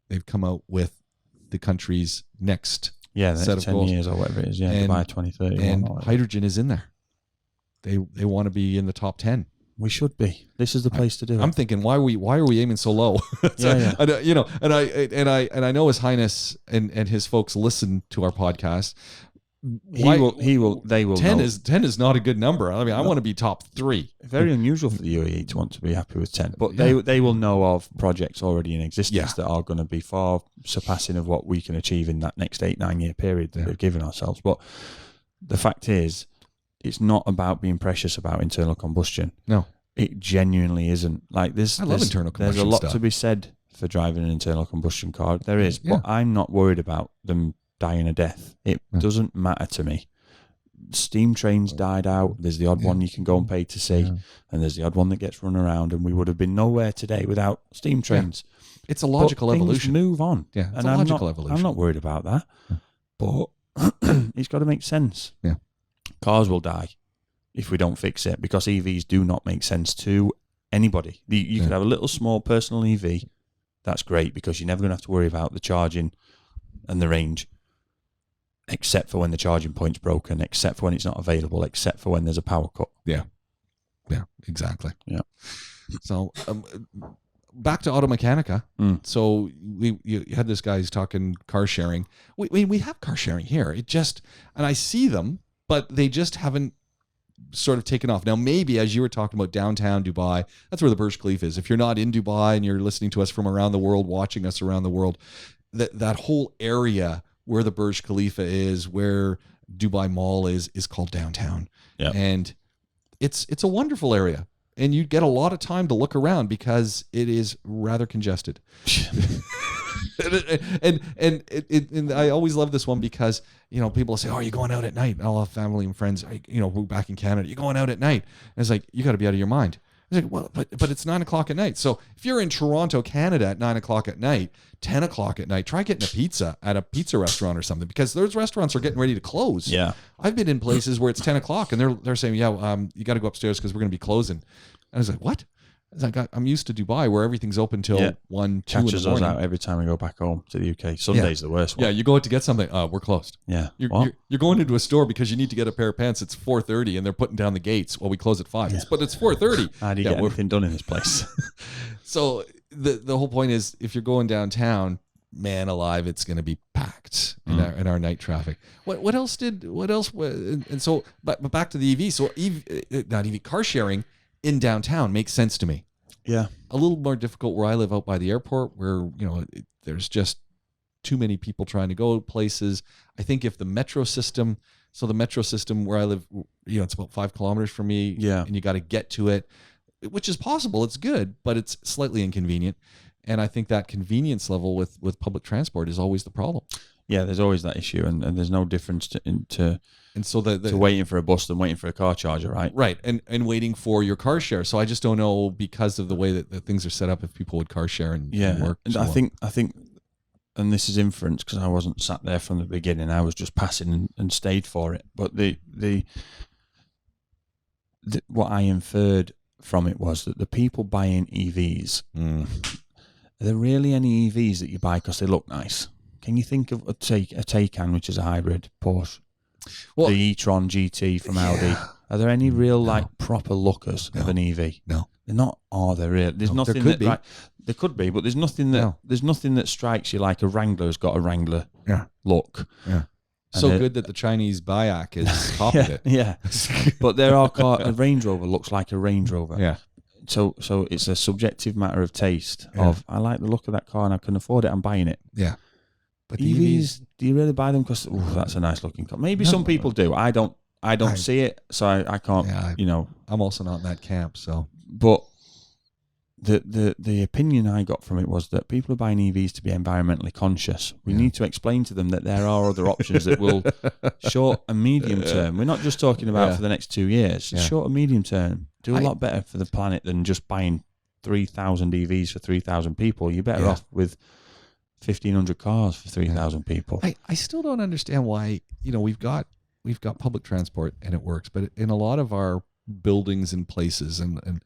They've come out with the country's next set of
10
goals.
years or whatever it is. Yeah, Dubai 2030.
And hydrogen is in there. They want to be in the top 10.
We should be. This is the place to do it.
I'm thinking, why are we aiming so low? And I know His Highness and his folks listen to our podcast.
They will
10
know.
is 10 is not a good number. I mean, I want to be top 3.
Very unusual for the UAE to want to be happy with 10, but they will know of projects already in existence that are going to be far surpassing of what we can achieve in that next 8-9 year period that we've given ourselves. But the fact is, it's not about being precious about internal combustion.
No,
it genuinely isn't. Like
I love internal combustion.
There's a lot
stuff.
to be said for driving an internal combustion car. There is, but I'm not worried about them dying a death. It doesn't matter to me. Steam trains died out. There's the odd one you can go and pay to see, and there's the odd one that gets run around. And we would have been nowhere today without steam trains.
It's a logical evolution.
Move on.
Yeah, it's a logical evolution.
I'm not worried about that. But it's got to make sense.
Yeah,
cars will die if we don't fix it, because EVs do not make sense to anybody. You could have a little small personal EV. That's great, because you're never going to have to worry about the charging and the range, except for when the charging point's broken, except for when it's not available, except for when there's a power cut.
Yeah, exactly.
Yeah.
So back to Auto Mechanica. So you had this guy who's talking car sharing. We have car sharing here. And I see them, but they just haven't sort of taken off. Now, maybe as you were talking about downtown Dubai, that's where the Burj Khalifa is. If you're not in Dubai and you're listening to us from around the world, watching us around the world, that whole area where the Burj Khalifa is, where Dubai Mall is called downtown.
Yeah.
And it's a wonderful area. And you get a lot of time to look around because it is rather congested. and I always love this one because, people say, "Oh, are you going out at night?" I'll have family and friends, we're back in Canada. You're going out at night. And it's like, you got to be out of your mind. I was like, well, but it's 9:00 at night. So if you're in Toronto, Canada at 9:00 at night, 10:00 at night, try getting a pizza at a pizza restaurant or something, because those restaurants are getting ready to close.
Yeah.
I've been in places where it's 10:00 and they're saying, you got to go upstairs because we're going to be closing. And I was like, what? I was like, I'm used to Dubai where everything's open till 1-2 in the morning.
Catches us out every time we go back home to the UK. Sunday's the worst one.
Yeah, you go out to get something. We're closed.
Yeah.
You're going into a store because you need to get a pair of pants. It's 4:30 and they're putting down the gates while we close at 5. But it's 4:30.
How do you get anything done in this place?
So the whole point is, if you're going downtown, man alive, it's going to be packed in our night traffic. What else? And so, but back to the EV. So not EV, car sharing in downtown makes sense to me.
Yeah.
A little more difficult where I live out by the airport, where, there's just too many people trying to go places. I think if the metro system where I live, it's about 5 kilometers from me.
Yeah.
And you got to get to it, which is possible. It's good, but it's slightly inconvenient. And I think that convenience level with public transport is always the problem.
Yeah, there's always that issue, and there's no difference to waiting for a bus than waiting for a car charger, right?
Right, and waiting for your car share. So I just don't know, because of the way that things are set up, if people would car share and work.
And I think, and this is inference because I wasn't sat there from the beginning. I was just passing and stayed for it. But the what I inferred from it was that the people buying EVs, are there really any EVs that you buy because they look nice? Can you think of a Taycan, which is a hybrid Porsche? Well, the e-tron GT from Audi. Are there any real proper lookers of an EV?
No,
they're not. Are there really? There's nothing.
There could be.
Right, there could be, but there's nothing that strikes you like a Wrangler's got a Wrangler look.
Yeah. So good that the Chinese Bayak is copied it.
Yeah. But there are a Range Rover looks like a Range Rover.
Yeah.
So it's a subjective matter of taste. Of I like the look of that car and I can afford it. I'm buying it.
Yeah.
But EVs, do you really buy them because that's a nice looking car? Maybe some people do. I don't see it, so I can't. Yeah,
I'm also not in that camp. So,
but the opinion I got from it was that people are buying EVs to be environmentally conscious. We need to explain to them that there are other options that will short and medium term. We're not just talking about for the next 2 years. Short and medium term do a lot better for the planet than just buying 3,000 EVs for 3,000 people. You're better off with 1,500 cars for 3,000 people.
I still don't understand why, we've got public transport and it works, but in a lot of our buildings and places and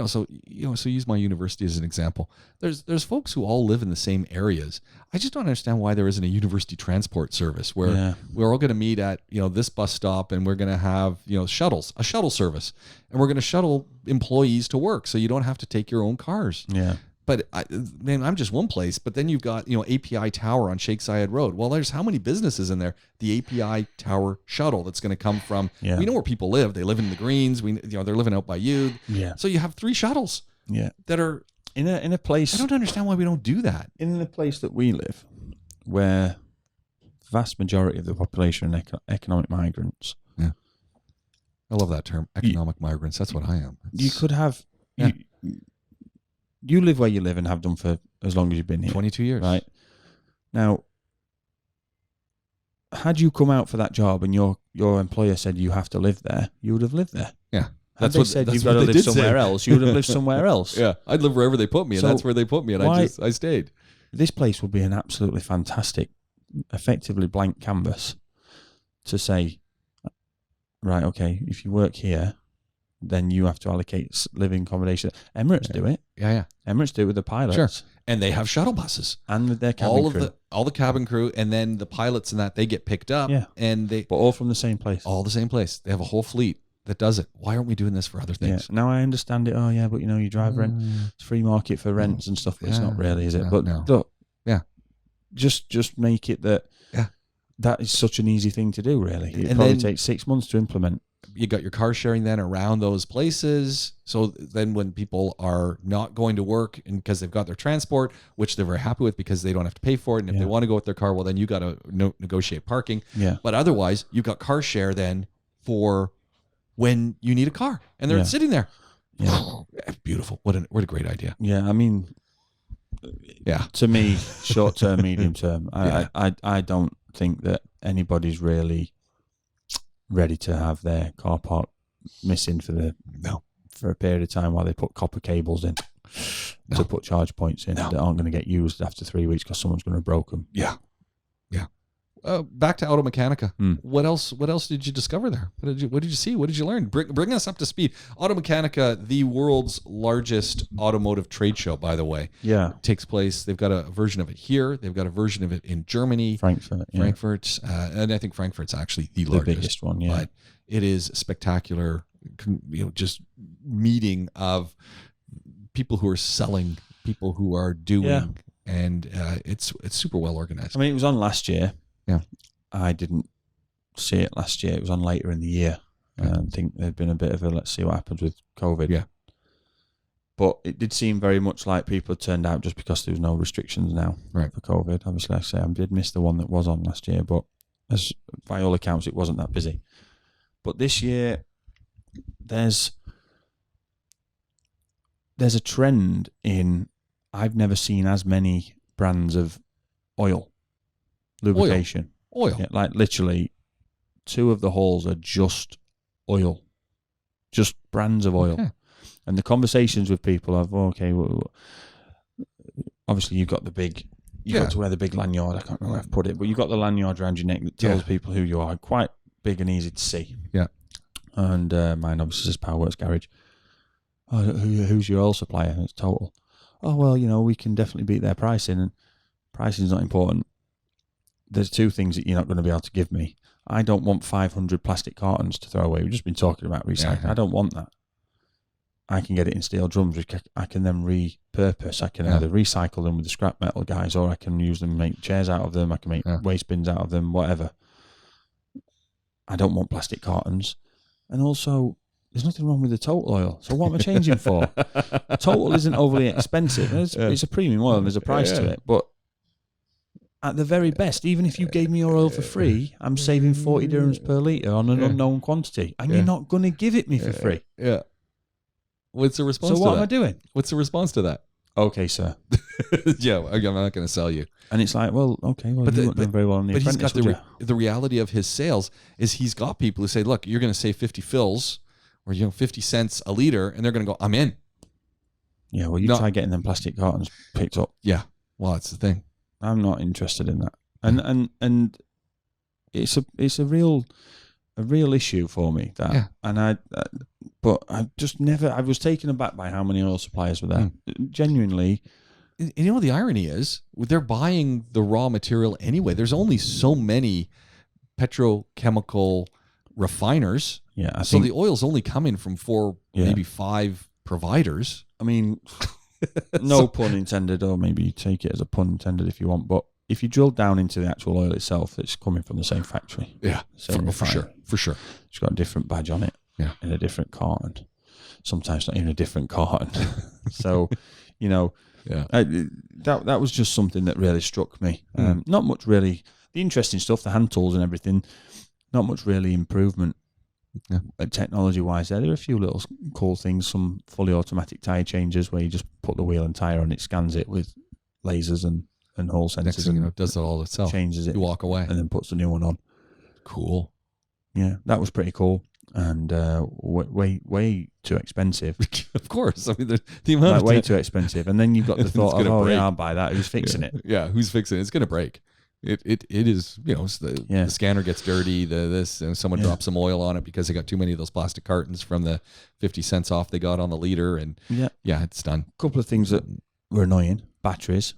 so use my university as an example. There's folks who all live in the same areas. I just don't understand why there isn't a university transport service where we're all going to meet at this bus stop and we're going to have a shuttle service, and we're going to shuttle employees to work so you don't have to take your own cars.
Yeah.
But man, I'm just one place. But then you've got, API Tower on Sheikh Zayed Road. Well, there's how many businesses in there? The API Tower shuttle that's going to come from.
Yeah.
We know where people live. They live in the Greens. They're living out by you.
Yeah.
So you have 3 shuttles.
Yeah.
That are
in a place.
I don't understand why we don't do that.
In the place that we live, where the vast majority of the population are economic migrants.
Yeah. I love that term, economic migrants. That's what I am.
You could have. Yeah. You live where you live and have done for as long as you've been here.
22 years.
Right. Now, had you come out for that job and your employer said you have to live there, you would have lived there.
Yeah.
Had they said you've got to live somewhere else, you would have lived somewhere else.
Yeah. I'd live wherever they put me, and that's where they put me, and I stayed.
This place would be an absolutely fantastic, effectively blank canvas to say, right, okay, if you work here, then you have to allocate living accommodation. Emirates do it.
Yeah.
Emirates do it with the pilots.
Sure. And they have shuttle buses.
And with their cabin crew.
All the cabin crew, and then the pilots and that, they get picked up.
Yeah.
But
all from the same place.
All the same place. They have a whole fleet that does it. Why aren't we doing this for other things?
Yeah. Now I understand it. Oh, yeah, but you drive rent. It's free market for rents and stuff, but it's not really, is it? But look, just make it that that is such an easy thing to do, really. It probably takes 6 months to implement.
You got your car sharing then around those places. So then when people are not going to work and because they've got their transport, which they're very happy with because they don't have to pay for it. And if they want to go with their car, well, then you got to negotiate parking.
Yeah.
But otherwise, you've got car share then for when you need a car and they're sitting there.
Yeah.
Beautiful. What a great idea.
Yeah. I mean, to me, short term, medium term, I don't think that anybody's really ready to have their car park missing for a period of time while they put copper cables in to put charge points in that aren't going to get used after 3 weeks because someone's going to have broke them.
Yeah. Back to Auto Mechanica. What else did you discover there? What did you see? What did you learn? Bring us up to speed. Auto Mechanica, the world's largest automotive trade show, by the way.
Yeah.
Takes place. They've got a version of it here. They've got a version of it in Germany. Frankfurt. And I think Frankfurt's actually the largest.
Biggest one,
But it is spectacular, just meeting of people who are selling, people who are doing, and it's super well organized.
I mean, it was on last year.
Yeah,
I didn't see it last year. It was on later in the year. I think there'd been a bit of a let's see what happens with COVID.
Yeah.
But it did seem very much like people had turned out just because there was no restrictions now for COVID. Obviously, like I say, I did miss the one that was on last year, but by all accounts, it wasn't that busy. But this year, there's a trend in I've never seen as many brands of lubrication.
Oil.
Yeah, like literally 2 of the halls are just oil. Just brands of oil. Okay. And the conversations with people of, obviously you've got the big, got to wear the big lanyard, I can't remember where I've put it, but you've got the lanyard around your neck that tells people who you are, quite big and easy to see.
Yeah.
And mine obviously says PowerWorks Garage. Oh, who's your oil supplier? And it's Total. Oh, well, we can definitely beat their pricing, and pricing is not important. There's 2 things that you're not going to be able to give me. I don't want 500 plastic cartons to throw away. We've just been talking about recycling. I don't want that. I can get it in steel drums, which I can then repurpose. I can either recycle them with the scrap metal guys, or I can use them, make chairs out of them. I can make waste bins out of them, whatever. I don't want plastic cartons. And also, there's nothing wrong with the Total oil. So what am I changing for? Total isn't overly expensive. It's a premium oil and there's a price to it. But at the very best, even if you gave me your oil for free, I'm saving 40 dirhams per litre on an unknown quantity. And you're not going to give it me for free.
Yeah. What's the response to that?
So what am I doing?
What's the response to that?
Okay, sir.
Yeah, I'm not going to sell you.
And it's like, well, okay, well, you weren't doing very well on the Apprentice,
he's got the reality of his sales is he's got people who say, look, you're going to save 50 fills or 50 cents a litre, and they're going to go, I'm in.
Yeah, well, try getting them plastic cartons picked up.
Yeah, well, that's the thing.
I'm not interested in that, and it's a real issue for me that, and but I just never. I was taken aback by how many oil suppliers were there. Genuinely,
the irony is they're buying the raw material anyway. There's only so many petrochemical refiners.
Yeah,
so the oil's only coming from 4, maybe 5 providers.
I mean, No pun intended, or maybe you take it as a pun intended if you want. But if you drill down into the actual oil itself, it's coming from the same factory.
Yeah,
Same
for sure. For sure.
It's got a different badge on it.
Yeah.
In a different carton. Sometimes not even a different carton. So, yeah, that was just something that really struck me. Not much really. The interesting stuff, the hand tools and everything, not much really improvement technology-wise there. There are a few little cool things, some fully automatic tyre changes where you just put the wheel and tyre on, it scans it with lasers and hole sensors.
Next thing you know, it does it all itself.
Changes it.
You walk away.
And then puts the new one on.
Cool.
Yeah, that was pretty cool. And way too expensive.
Of course. I mean, the amount of
way too expensive. And then you've got the thought of, break. Yeah, I'll buy that. Who's fixing it?
Yeah, who's fixing it? It's going to break. It is, the scanner gets dirty, someone drops some oil on it because they got too many of those plastic cartons from the 50 cents off they got on the liter, and it's done.
A couple of things that were annoying. Batteries.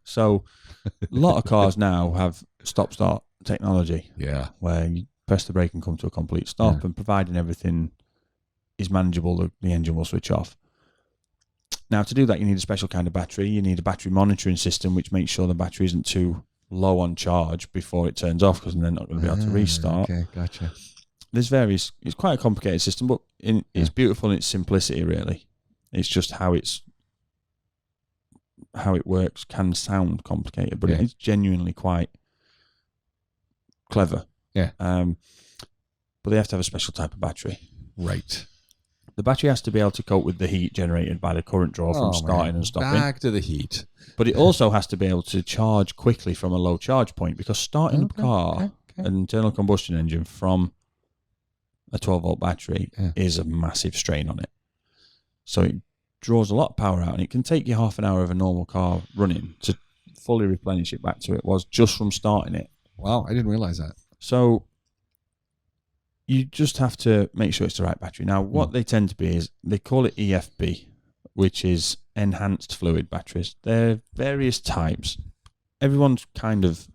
So a lot of cars now have stop-start technology.
Yeah.
Where you press the brake and come to a complete stop, and providing everything is manageable, the engine will switch off. Now, to do that, you need a special kind of battery. You need a battery monitoring system, which makes sure the battery isn't too low on charge before it turns off, because they're not going to be able to restart.
Okay, gotcha.
There's various. It's quite a complicated system, but it's beautiful in its simplicity. Really, it's just how it works can sound complicated, but it's genuinely quite clever.
Yeah.
But they have to have a special type of battery.
Right.
The battery has to be able to cope with the heat generated by the current draw from starting and stopping.
Back to the heat.
But it also has to be able to charge quickly from a low charge point, because starting a car, an internal combustion engine from a 12-volt battery is a massive strain on it. So it draws a lot of power out, and it can take you half an hour of a normal car running to fully replenish it back to it was just from starting it.
Wow, I didn't realize that.
So you just have to make sure it's the right battery. Now, what they tend to be is, they call it EFB, which is enhanced fluid batteries. There are various types. Everyone's kind of,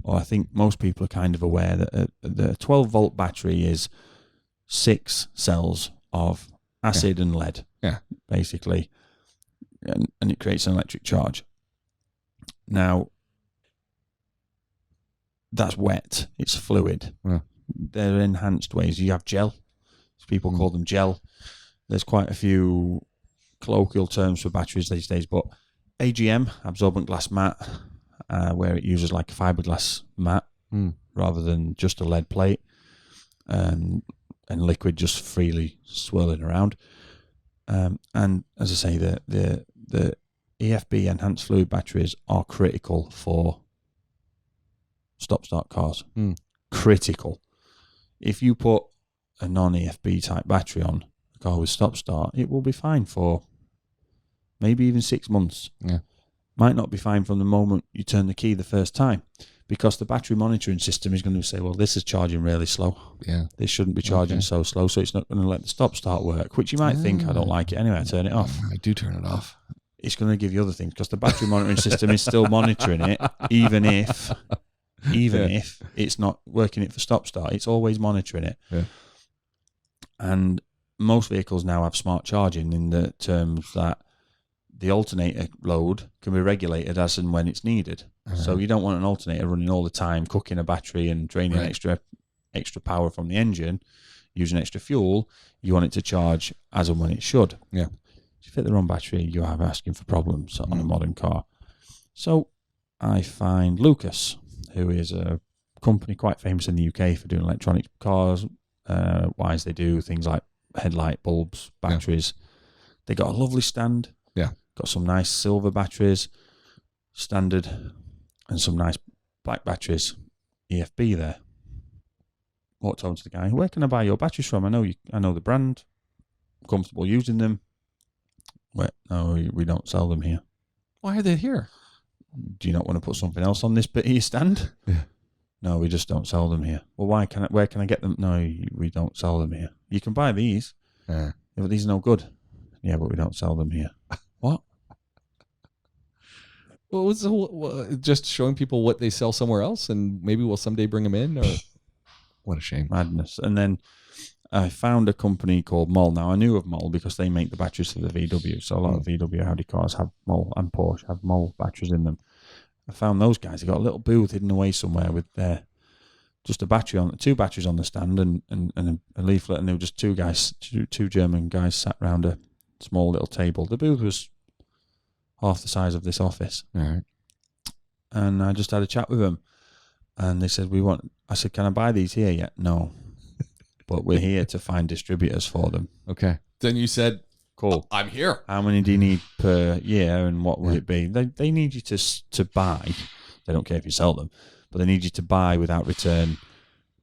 or I think most people are kind of aware that the 12-volt battery is 6 cells of acid and lead, basically, and it creates an electric charge. Now, that's wet. It's fluid.
Yeah.
There are enhanced ways. You have gel. People call them gel. There's quite a few colloquial terms for batteries these days, but AGM, absorbent glass mat, where it uses like a fiberglass mat rather than just a lead plate, and liquid just freely swirling around. And as I say, the EFB enhanced fluid batteries are critical for stop-start cars. Critical. If you put a non-EFB type battery on a car with stop-start, it will be fine for maybe even 6 months.
Yeah.
Might not be fine from the moment you turn the key the first time, because the battery monitoring system is going to say, well, this is charging really slow.
Yeah.
This shouldn't be charging so slow, so it's not going to let the stop-start work, which you might think, I don't like it anyway, I turn it off.
I do turn it off.
It's going to give you other things, because the battery monitoring system is still monitoring it, even if it's not working it for stop-start, it's always monitoring it.
Yeah.
And most vehicles now have smart charging, in the terms that the alternator load can be regulated as and when it's needed. So you don't want an alternator running all the time, cooking a battery and draining extra power from the engine, using extra fuel. You want it to charge as and when it should.
Yeah.
If you fit the wrong battery, you are asking for problems on a modern car. So I find Lucas, who is a company quite famous in the UK for doing electronic cars, wise they do things like headlight bulbs, batteries. They got a lovely stand.
Yeah.
Got some nice silver batteries, standard, and some nice black batteries, EFB there. Walked over to the guy, where can I buy your batteries from? I know the brand, I'm comfortable using them. Well, no, we don't sell them here.
Why are they here?
Do you not want to put something else on this bit of your stand?
Yeah.
No, we just don't sell them here. Well, where can I get them? No, we don't sell them here. You can buy these. Yeah, but these are no good. Yeah, but we don't sell them here. What?
Well, just showing people what they sell somewhere else, and maybe we'll someday bring them in. Or what a shame.
Madness. And then I found a company called Moll. Now, I knew of Moll because they make the batteries for the VW. So a lot of VW Audi cars have Moll, and Porsche have Moll batteries in them. I found those guys. They got a little booth hidden away somewhere with just a battery on, 2 batteries on the stand, and a leaflet. And there were just two German guys sat around a small little table. The booth was half the size of this office.
All right.
And I just had a chat with them. And they said, I said, can I buy these here yet? No. But we're here to find distributors for them.
Okay. Then you said,
cool.
I'm here.
How many do you need per year, and what will it be? They need you to buy. They don't care if you sell them, but they need you to buy without return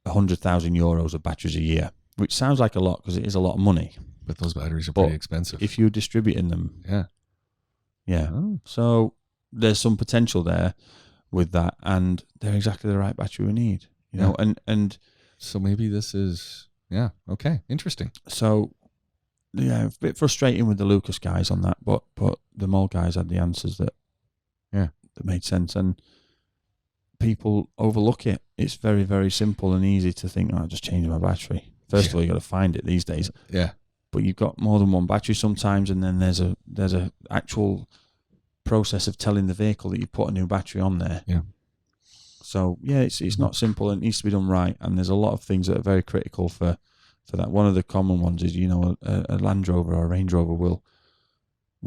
100,000 euros of batteries a year, which sounds like a lot because it is a lot of money.
But those batteries are pretty expensive.
If you're distributing them. Yeah.
Oh.
So there's some potential there with that, and they're exactly the right battery we need. You know, and
so maybe this is okay, interesting.
So a bit frustrating with the Lucas guys on that, but the Moll guys had the answers that made sense, and people overlook it. It's very, very simple and easy to think, I'll just change my battery. First of all, you got to find it these days.
Yeah.
But you've got more than one battery sometimes, and then there's a actual process of telling the vehicle that you put a new battery on there.
Yeah.
So it's not simple, and it needs to be done right. And there's a lot of things that are very critical for that. One of the common ones is, a Land Rover or a Range Rover will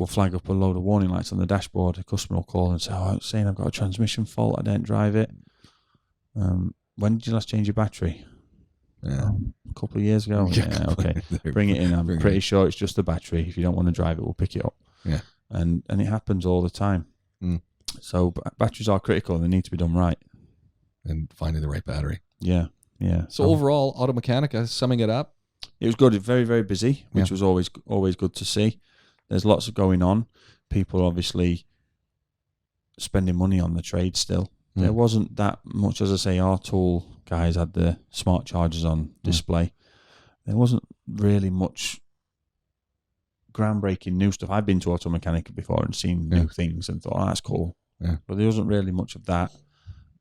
flag up a load of warning lights on the dashboard. A customer will call and say, I'm saying I've got a transmission fault, I didn't drive it. When did you last change your battery?
Yeah.
A couple of years ago. Yeah, okay. Bring it in. I'm pretty sure it's just the battery. If you don't want to drive it, we'll pick it up.
Yeah.
And it happens all the time. So batteries are critical, and they need to be done right.
And finding the right battery.
Yeah.
So overall, Automechanica, summing it up,
it was good. Very, very busy, which was always good to see. There's lots of going on. People obviously spending money on the trade still. There wasn't that much, as I say. Our tool guys had the smart chargers on display. There wasn't really much groundbreaking new stuff. I've been to Automechanica before and seen new things and thought, that's cool.
Yeah.
But there wasn't really much of that.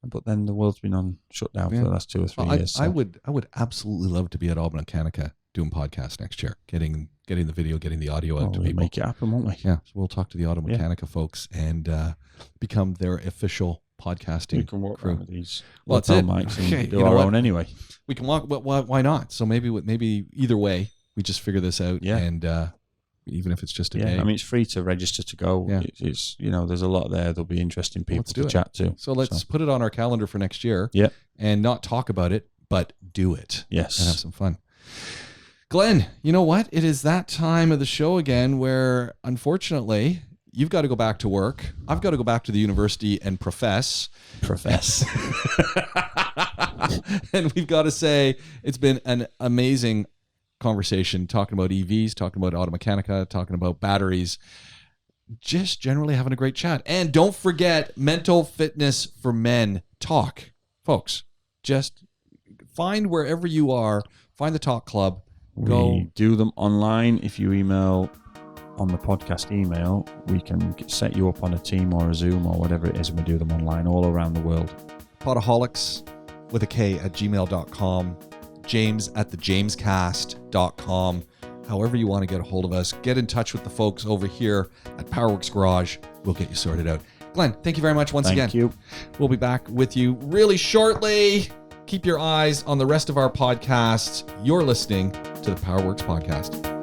But then the world's been on shutdown for the last 2 or 3 years. So.
I would absolutely love to be at Automechanica doing podcasts next year, getting the video, getting the audio out to people.
Make it happen, won't we?
Yeah, so we'll talk to the Automechanica folks and become their official podcasting
We can work
crew.
with these
Lapel
mics and do our own anyway.
We can walk, but why not? So maybe either way, we just figure this out.
Yeah.
And even if it's just a day.
I mean, it's free to register to go.
Yeah.
It's there's a lot there. There'll be interesting people to chat to.
So let's put it on our calendar for next year.
Yeah.
And not talk about it, but do it.
Yes.
And have some fun. Glenn, you know what? It is that time of the show again where, unfortunately, you've got to go back to work. I've got to go back to the university and profess. And we've got to say it's been an amazing conversation talking about EVs, talking about Automechanica, talking about batteries, just generally having a great chat. And don't forget Mental Fitness for Men Talk. Folks, just find wherever you are, find the Talk Club.
We do them online. If you email on the podcast email, we can set you up on a team or a Zoom or whatever it is, and we do them online all around the world.
Podaholics with a K at gmail.com, James at thejamescast.com. However you want to get a hold of us, get in touch with the folks over here at PowerWorks Garage. We'll get you sorted out. Glenn, thank you very much once again.
Thank you.
We'll be back with you really shortly. Keep your eyes on the rest of our podcasts. You're listening to the PowerWorks Podcast.